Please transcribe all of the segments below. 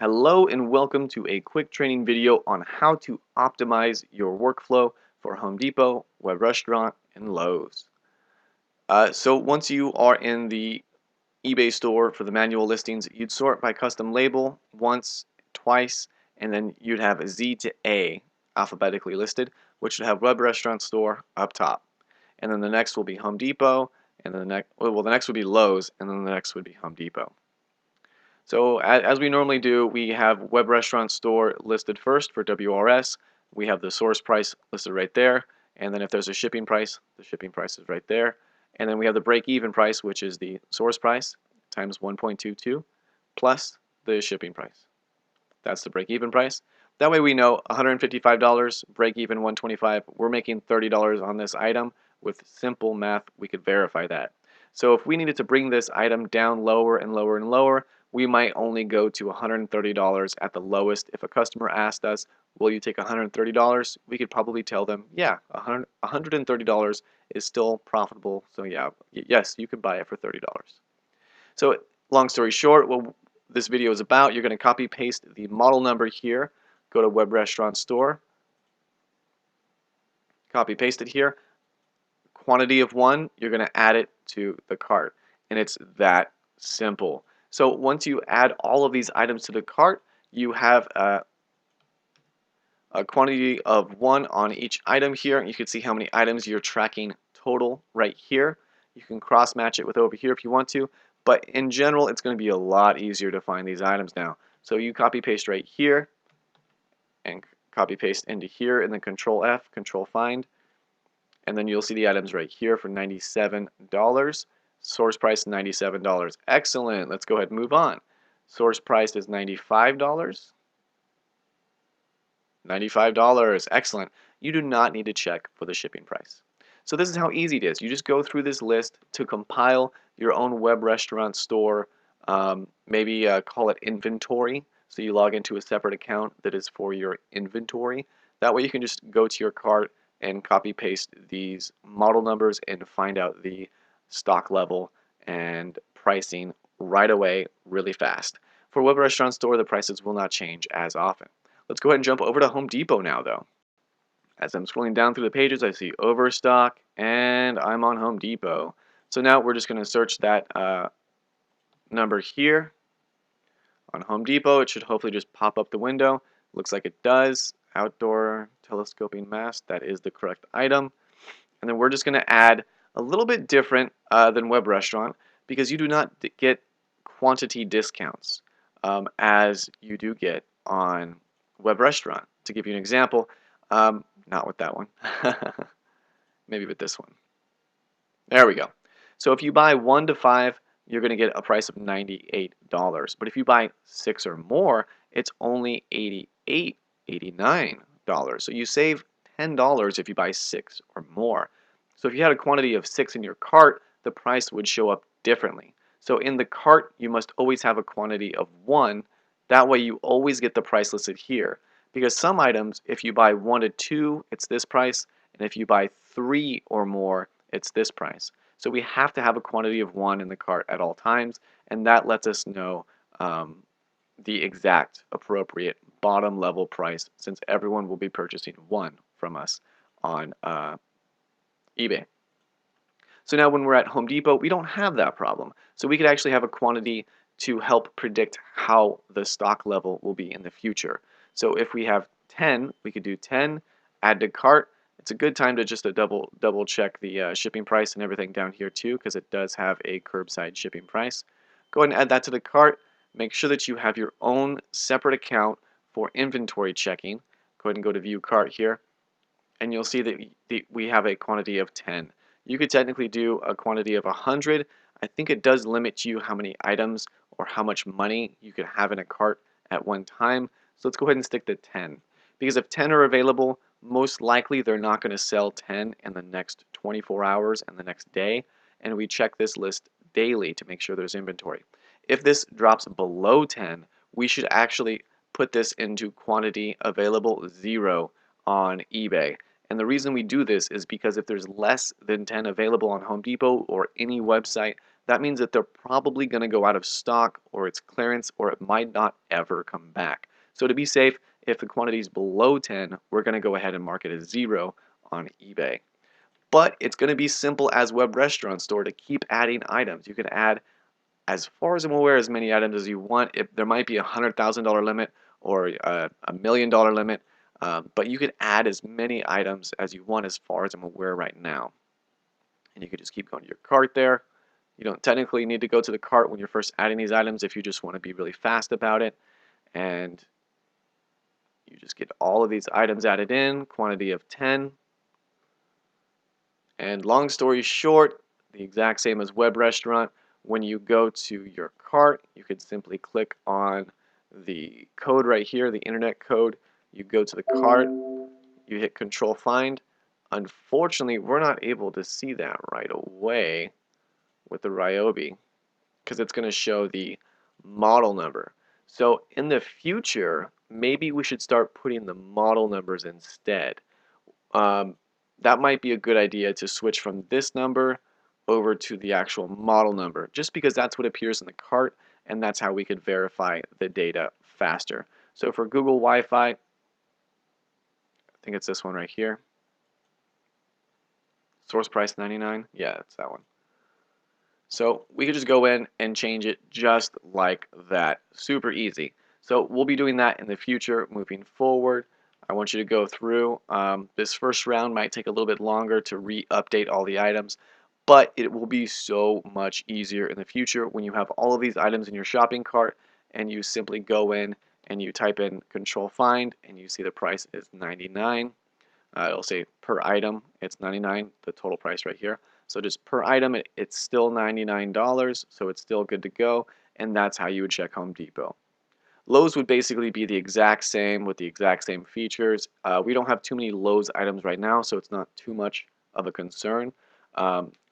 Hello and welcome to a quick training video on how to optimize your workflow for Home Depot, Web Restaurant, and Lowe's. So once you are in the eBay store for the manual listings, you'd sort by custom label once, twice, and then you'd have Z to A alphabetically listed, which would have Web Restaurant Store up top. And then the next will be Home Depot, and then the next would be Lowe's, and then the next would be Home Depot. So as we normally do, we have Web Restaurant Store listed first for WRS. We have the source price listed right there. And then if there's a shipping price, the shipping price is right there. And then we have the break-even price, which is the source price times 1.22 plus the shipping price. That's the break-even price. That way we know $155, break-even $125. We're making $30 on this item. With simple math, we could verify that. So if we needed to bring this item down lower and lower and lower, we might only go to $130 at the lowest. If a customer asked us, will you take $130? We could probably tell them, yeah, $130 is still profitable. So yeah, yes, you could buy it for $30. So long story short, what this video is about, you're going to copy paste the model number here, go to Web Restaurant Store, copy paste it here, quantity of 1, you're going to add it to the cart. And it's that simple. So once you add all of these items to the cart, you have a quantity of 1 on each item here. And you can see how many items you're tracking total right here. You can cross match it with over here if you want to. But in general, it's going to be a lot easier to find these items now. So you copy paste right here and copy paste into here and then Control F, Control Find. And then you'll see the items right here for $97. Source price $97. Excellent. Let's go ahead and move on. Source price is $95. $95. Excellent. You do not need to check for the shipping price. So this is how easy it is. You just go through this list to compile your own web restaurant store, maybe call it inventory. So you log into a separate account that is for your inventory. That way you can just go to your cart and copy paste these model numbers and find out the stock level and pricing right away really fast. For Web Restaurant Store, the prices will not change as often. Let's go ahead and jump over to Home Depot now though. As I'm scrolling down through the pages, I see Overstock and I'm on Home Depot. So now we're just going to search that number here on Home Depot. It should hopefully just pop up the window. Looks like it does. Outdoor telescoping mast, that is the correct item. And then we're just going to add a little bit different than Web Restaurant because you do not get quantity discounts as you do get on Web Restaurant. To give you an example, not with that one, maybe with this one. There we go. So if you buy 1 to 5, you're going to get a price of $98. But if you buy 6 or more, it's only $88, $89. So you save $10 if you buy 6 or more. So if you had a quantity of 6 in your cart, the price would show up differently. So in the cart, you must always have a quantity of 1. That way you always get the price listed here. Because some items, if you buy 1 to 2, it's this price. And if you buy 3 or more, it's this price. So we have to have a quantity of 1 in the cart at all times. And that lets us know the exact appropriate bottom level price since everyone will be purchasing 1 from us on eBay. So now when we're at Home Depot, we don't have that problem. So we could actually have a quantity to help predict how the stock level will be in the future. So if we have 10, we could do 10, add to cart. It's a good time to just double check the shipping price and everything down here too because it does have a curbside shipping price. Go ahead and add that to the cart. Make sure that you have your own separate account for inventory checking. Go ahead and go to View Cart here. And you'll see that we have a quantity of 10. You could technically do a quantity of 100. I think it does limit you how many items or how much money you could have in a cart at one time. So let's go ahead and stick to 10. Because if 10 are available, most likely they're not going to sell 10 in the next 24 hours and the next day. And we check this list daily to make sure there's inventory. If this drops below 10, we should actually put this into quantity available 0 on eBay. And the reason we do this is because if there's less than 10 available on Home Depot or any website that means that they're probably going to go out of stock, or it's clearance, or it might not ever come back. So to be safe, if the quantity is below 10, we're going to go ahead and mark it as 0 on eBay. But it's going to be simple as Web Restaurant Store to keep adding items. You can add, as far as I'm aware, as many items as you want. There might be a $100,000 limit or a $1 million limit, but you can add as many items as you want as far as I'm aware right now. And you can just keep going to your cart there. You don't technically need to go to the cart when you're first adding these items if you just want to be really fast about it. And you just get all of these items added in, quantity of 10. And long story short, the exact same as Web Restaurant. When you go to your cart, you could simply click on the code right here, the internet code. You go to the cart, you hit Control Find. Unfortunately, we're not able to see that right away with the Ryobi because it's going to show the model number. So in the future, maybe we should start putting the model numbers instead. Um, that might be a good idea to switch from this number over to the actual model number, just because that's what appears in the cart, and that's how we could verify the data faster. So for Google Wi-Fi, I think it's this one right here. Source price 99. Yeah, it's that one. So we could just go in and change it just like that. Super easy. So we'll be doing that in the future moving forward. I want you to go through. This first round might take a little bit longer to re-update all the items, but it will be so much easier in the future when you have all of these items in your shopping cart and you simply go in and you type in Control Find and you see the price is 99. It'll say per item, it's 99, the total price right here. So just per item, it's still $99, so it's still good to go, and that's how you would check Home Depot. Lowe's would basically be the exact same with the exact same features. We don't have too many Lowe's items right now, so it's not too much of a concern.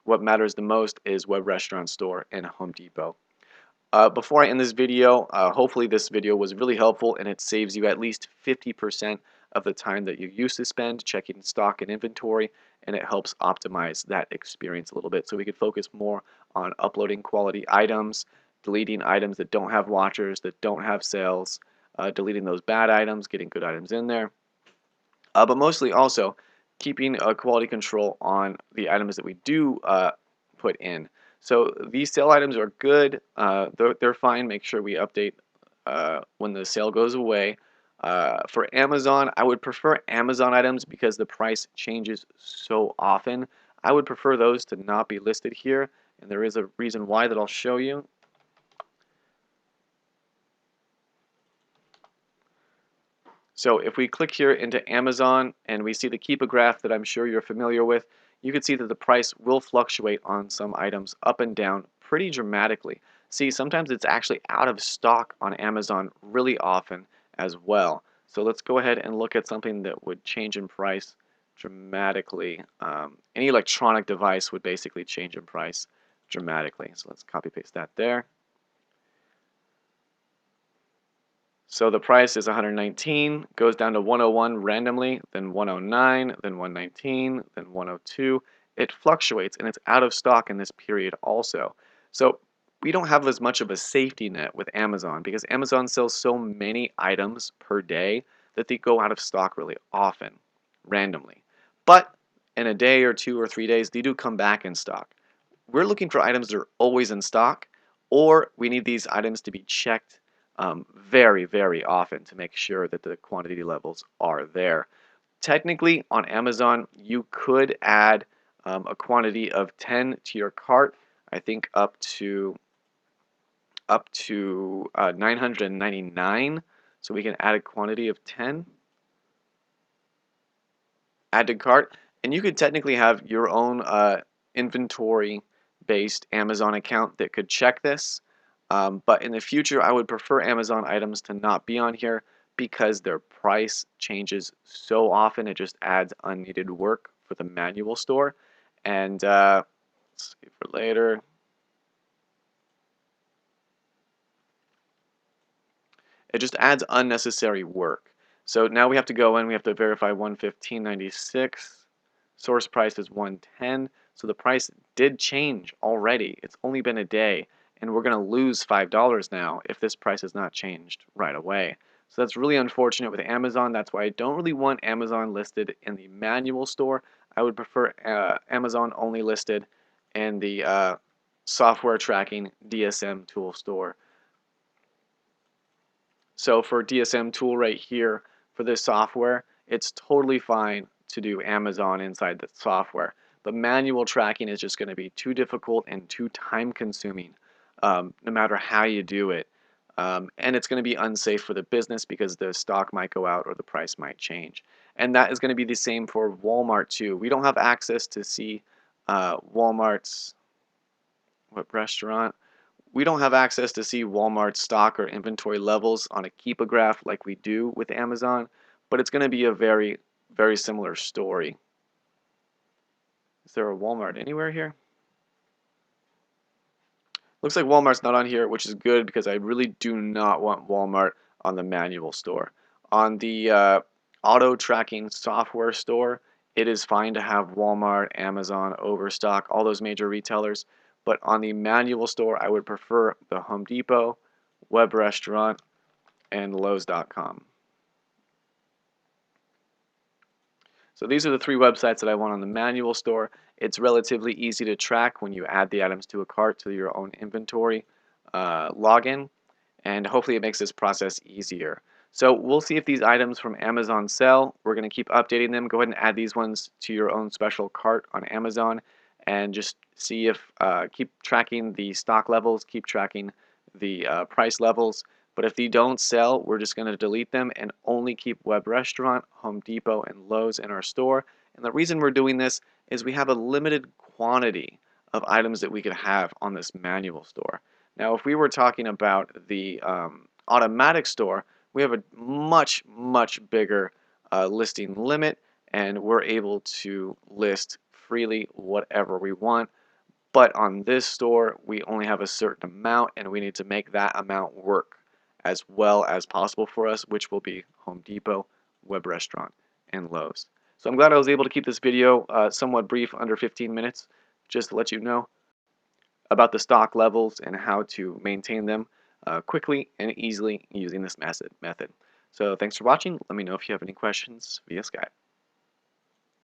What matters the most is Web Restaurant Store and Home Depot. Before I end this video, hopefully this video was really helpful and it saves you at least 50% of the time that you used to spend checking stock and inventory, and it helps optimize that experience a little bit so we could focus more on uploading quality items, deleting items that don't have watchers, that don't have sales, deleting those bad items, getting good items in there, but mostly also keeping quality control on the items that we do put in. So these sale items are good. They're fine. Make sure we update when the sale goes away. For Amazon, I would prefer Amazon items because the price changes so often. I would prefer those to not be listed here, and there is a reason why that I'll show you. So if we click here into Amazon and we see the Keep a graph that I'm sure you're familiar with, you can see that the price will fluctuate on some items up and down pretty dramatically. See, sometimes it's actually out of stock on Amazon really often as well. So let's go ahead and look at something that would change in price dramatically. Any electronic device would basically change in price dramatically. So let's copy paste that there. So the price is 119, goes down to 101 randomly, then 109, then 119, then 102. It fluctuates and it's out of stock in this period also. So we don't have as much of a safety net with Amazon because Amazon sells so many items per day that they go out of stock really often, randomly. But in a day or 2 or 3 days, they do come back in stock. We're looking for items that are always in stock, or we need these items to be checked very, very often to make sure that the quantity levels are there. Technically, on Amazon, you could add a quantity of 10 to your cart. I think up to 999. So we can add a quantity of 10. Add to cart, and you could technically have your own inventory-based Amazon account that could check this. But in the future, I would prefer Amazon items to not be on here because their price changes so often. It just adds unneeded work for the manual store. And let's see for later. It just adds unnecessary work. So now we have to go in, we have to verify 115.96. Source price is 110. So the price did change already. It's only been a day, and we're going to lose $5 now if this price is not changed right away. So that's really unfortunate with Amazon. That's why I don't really want Amazon listed in the manual store. I would prefer Amazon only listed in the software tracking DSM tool store. So for DSM tool right here, for this software, it's totally fine to do Amazon inside the software. But manual tracking is just going to be too difficult and too time consuming, no matter how you do it. And it's going to be unsafe for the business because the stock might go out or the price might change. And that is going to be the same for Walmart too. We don't have access to see Walmart's restaurant. We don't have access to see Walmart's stock or inventory levels on a Keep-A-Graph like we do with Amazon, but it's going to be a very, very similar story. Is there a Walmart anywhere here? Looks like Walmart's not on here, which is good because I really do not want Walmart on the manual store. On the auto tracking software store, it is fine to have Walmart, Amazon, Overstock, all those major retailers. But on the manual store, I would prefer the Home Depot, Web Restaurant, and Lowe's.com. So these are the three websites that I want on the manual store. It's relatively easy to track when you add the items to a cart to your own inventory login, and hopefully it makes this process easier. So we'll see if these items from Amazon sell. We're going to keep updating them. Go ahead and add these ones to your own special cart on Amazon and just see if keep tracking the stock levels, keep tracking the price levels. But if they don't sell, we're just going to delete them and only keep Web Restaurant, Home Depot, and Lowe's in our store. And the reason we're doing this is we have a limited quantity of items that we could have on this manual store. Now, if we were talking about the automatic store, we have a much, much bigger listing limit, and we're able to list freely whatever we want. But on this store, we only have a certain amount, and we need to make that amount work as well as possible for us, which will be Home Depot, Web Restaurant, and Lowe's. So I'm glad I was able to keep this video somewhat brief, under 15 minutes, just to let you know about the stock levels and how to maintain them quickly and easily using this method. So thanks for watching. Let me know if you have any questions via Skype.